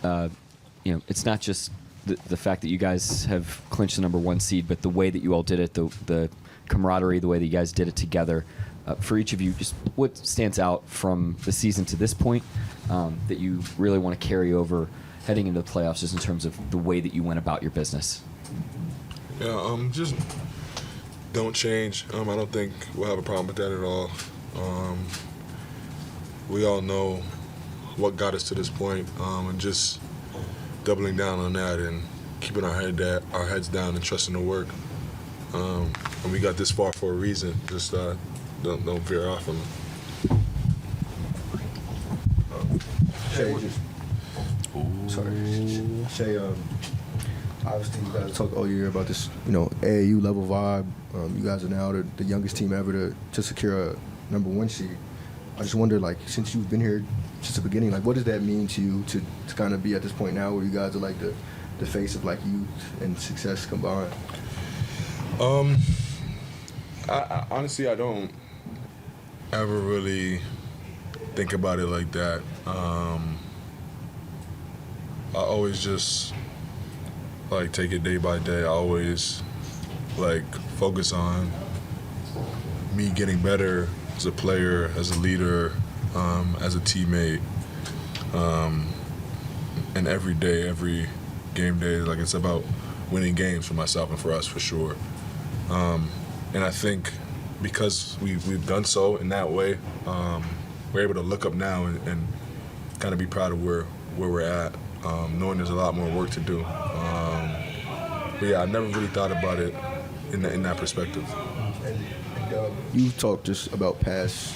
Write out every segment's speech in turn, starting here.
it's not just the fact that you guys have clinched the number one seed, but the way that you all did it, the camaraderie, the way that you guys did it together. For each of you, just what stands out from the season to this point that you really want to carry over heading into the playoffs, just in terms of the way that you went about your business? Yeah, just don't change. I don't think we'll have a problem with that at all. We all know what got us to this point, and just doubling down on that and keeping our heads down and trusting the work. And we got this far for a reason. Just don't veer off from it. Shai, obviously you guys talked all year about this, AAU level vibe. You guys are now the youngest team ever to secure a number one seed. I just wonder, since you've been here since the beginning, what does that mean to you to kind of be at this point now where you guys are the face of youth and success combined? I honestly, I don't ever really think about it like that. I always just take it day by day. I always focus on me getting better as a player, as a leader, as a teammate, and every day, every game day, it's about winning games for myself and for us, for sure. And I think because we've done so in that way, we're able to look up now and kind of be proud of where we're at, knowing there's a lot more work to do. But yeah, I never really thought about it in that perspective. You talked just about past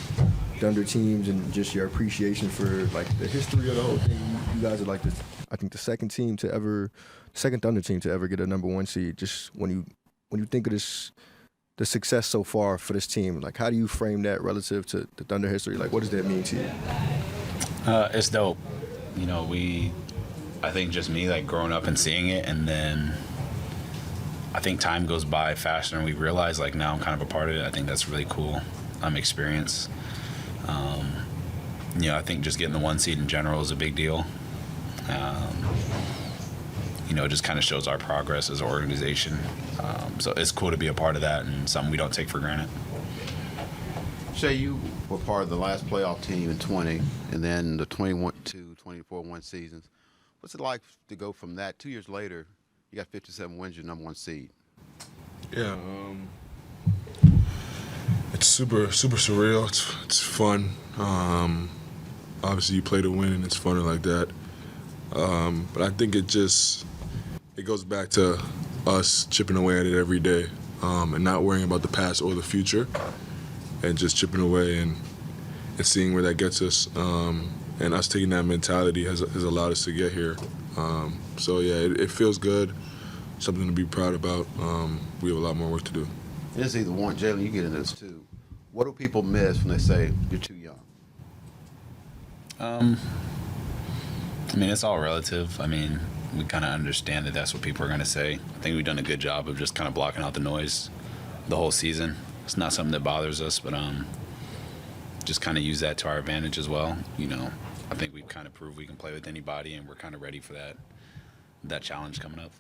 Thunder teams and just your appreciation for the history of the whole thing. You guys are I think the second Thunder team to ever get a number one seed. Just when you think of the success so far for this team, how do you frame that relative to the Thunder history? What does that mean to you? It's dope. I think just me growing up and seeing it, and then I think time goes by faster than we realize. Now I'm kind of a part of it. I think that's really cool experience. I think just getting the one seed in general is a big deal. It just kind of shows our progress as an organization. So it's cool to be a part of that and something we don't take for granted. Shai, you were part of the last playoff team in 20 and then the 21 to 24-1 seasons. What's it like to go from that 2 years later? You got 57 wins, your number one seed. Yeah, it's super surreal. It's fun. Obviously, you play to win, and it's fun like that. But I think it goes back to us chipping away at it every day, and not worrying about the past or the future, and just chipping away and seeing where that gets us. And us taking that mentality has allowed us to get here. So yeah, it feels good. Something to be proud about. We have a lot more work to do. It's either one. Jalen, you get into this too. What do people miss when they say you're too young? It's all relative. We kind of understand that that's what people are going to say. I think we've done a good job of just kind of blocking out the noise the whole season. It's not something that bothers us, but just kind of use that to our advantage as well. I think we've kind of proved we can play with anybody, and we're kind of ready for that challenge coming up.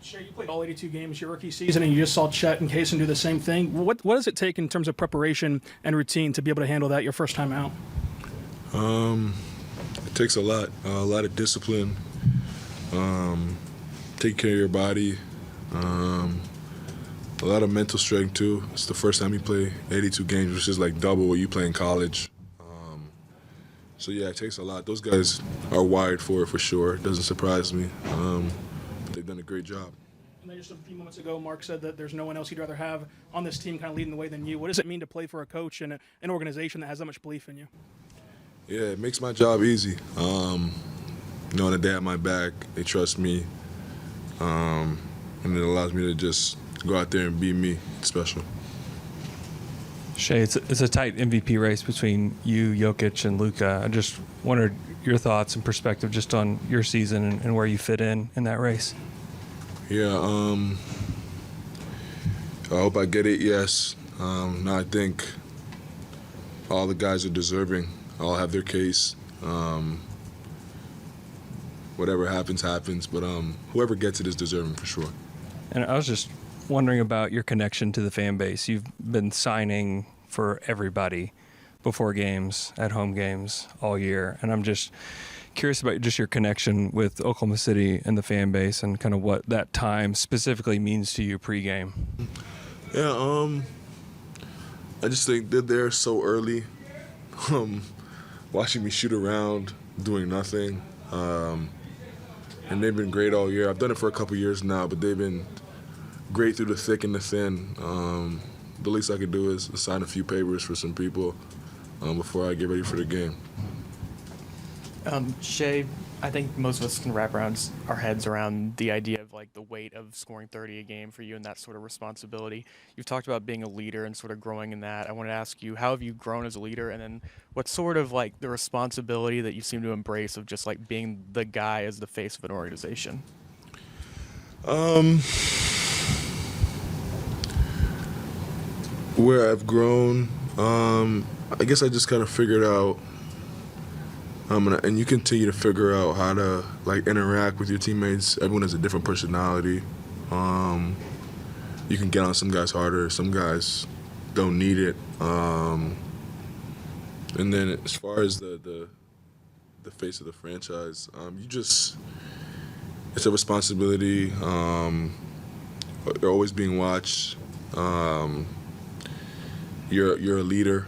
Shai, you played all 82 games your rookie season, and you just saw Chet and Kaysen do the same thing. What does it take in terms of preparation and routine to be able to handle that your first time out? It takes a lot of discipline, take care of your body, a lot of mental strength too. It's the first time you play 82 games, which is double what you play in college. So yeah, it takes a lot. Those guys are wired for it for sure. It doesn't surprise me. They've done a great job. And then just a few moments ago, Mark said that there's no one else he'd rather have on this team kind of leading the way than you. What does it mean to play for a coach and an organization that has that much belief in you? Yeah, it makes my job easy. Knowing that they have my back, they trust me, and it allows me to just go out there and be me. It's special. Shai, it's a tight MVP race between you, Jokic, and Luka. I just wondered your thoughts and perspective just on your season and where you fit in that race. Yeah, I hope I get it, yes. No, I think all the guys are deserving. All have their case. whatever happens, happens. But whoever gets it is deserving for sure. And I was just wondering about your connection to the fan base. You've been signing for everybody before games, at home games all year. And I'm just curious about just your connection with Oklahoma City and the fan base and kind of what that time specifically means to you pregame. Yeah, I just think they're there so early, watching me shoot around, doing nothing. And they've been great all year. I've done it for a couple years now, but they've been great through the thick and the thin. The least I could do is sign a few papers for some people before I get ready for the game. Shai, I think most of us can wrap around our heads around the idea of like the weight of scoring 30 a game for you and that sort of responsibility. You've talked about being a leader and sort of growing in that. I want to ask you, how have you grown as a leader, and then what's sort of like the responsibility that you seem to embrace of just like being the guy as the face of an organization? Where I've grown, I guess I just kind of figured out, and you continue to figure out how to like interact with your teammates. Everyone has a different personality. You can get on some guys harder, some guys don't need it. And then as far as the face of the franchise, it's a responsibility. You're always being watched. You're a leader.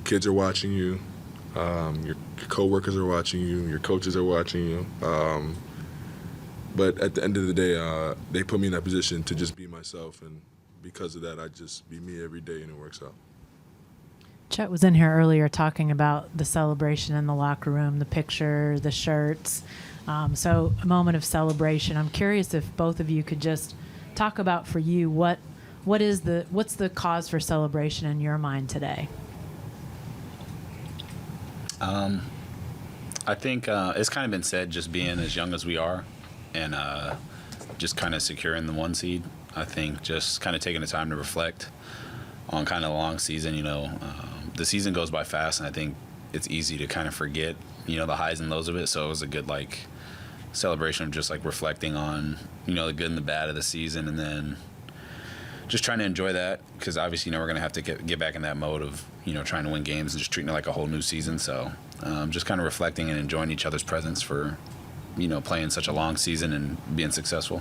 Kids are watching you. Your coworkers are watching you. Your coaches are watching you. But at the end of the day, they put me in that position to just be myself, and because of that, I just be me every day, and it works out. Chet was in here earlier talking about the celebration in the locker room, the picture, the shirts. So a moment of celebration. I'm curious if both of you could just talk about for you what's the cause for celebration in your mind today? I think it's kind of been said, just being as young as we are and just kind of securing the 1 seed. I think just kind of taking the time to reflect on kind of a long season. The season goes by fast, and I think it's easy to kind of forget, the highs and lows of it. So it was a good celebration of just reflecting on, the good and the bad of the season, and then just trying to enjoy that, because obviously we're going to have to get back in that mode of trying to win games and just treating it like a whole new season. So just kind of reflecting and enjoying each other's presence for playing such a long season and being successful.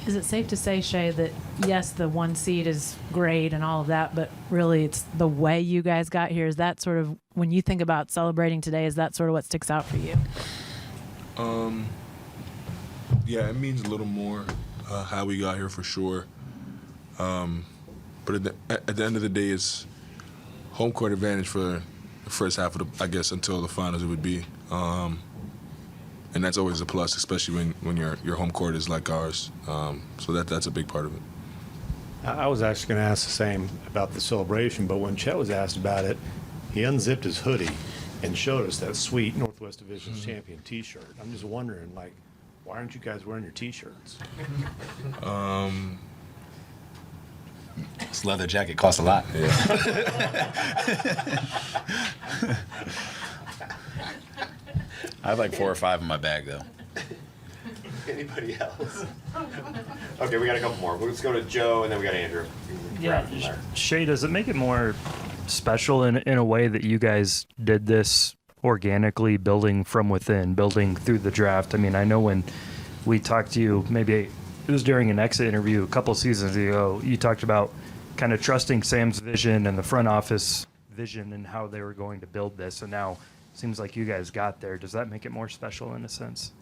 Is it safe to say, Shai, that yes, the 1 seed is great and all of that, but really it's the way you guys got here? Is that sort of, when you think about celebrating today, is that sort of what sticks out for you? Yeah, it means a little more how we got here for sure. But at the end of the day, it's home court advantage for the first half of I guess until the finals it would be. And that's always a plus, especially when your home court is like ours. So that's a big part of it. I was actually going to ask the same about the celebration, but when Chet was asked about it, he unzipped his hoodie and showed us that sweet Northwest Division's champion T-shirt. I'm just wondering, why aren't you guys wearing your T-shirts? This leather jacket costs a lot. Yeah. I have 4 or 5 in my bag, though. Anybody else? Okay, we got a couple more. Let's go to Joe, and then we got Andrew. Yeah, Shai, does it make it more special in a way that you guys did this organically, building from within, building through the draft? I mean, I know when we talked to you, maybe it was during an exit interview a couple seasons ago, you talked about kind of trusting Sam's vision and the front office vision and how they were going to build this, and now it seems like you guys got there. Does that make it more special in a sense?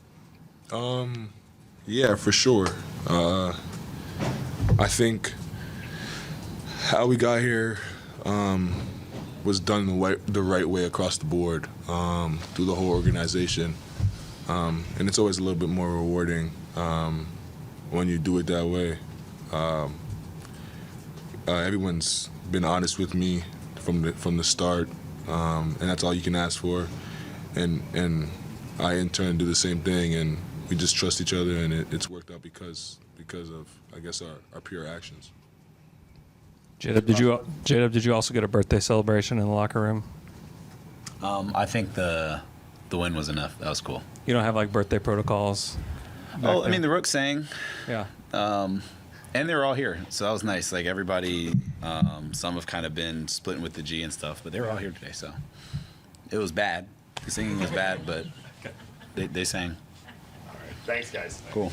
Yeah, for sure. I think how we got here was done the right way across the board through the whole organization, and it's always a little bit more rewarding when you do it that way. Everyone's been honest with me from the start, and that's all you can ask for. And I in turn do the same thing, and we just trust each other, and it's worked out because of, I guess, our pure actions. J-Dub, did you also get a birthday celebration in the locker room? I think the the win was enough. That was cool. You don't have like birthday protocols? Oh, I mean, the Rooks sang. Yeah. And they were all here, so that was nice. Like everybody, some have kind of been splitting with the G and stuff, but they were all here today, so it was bad. The singing was bad, but they sang. All right. Thanks, guys. Cool.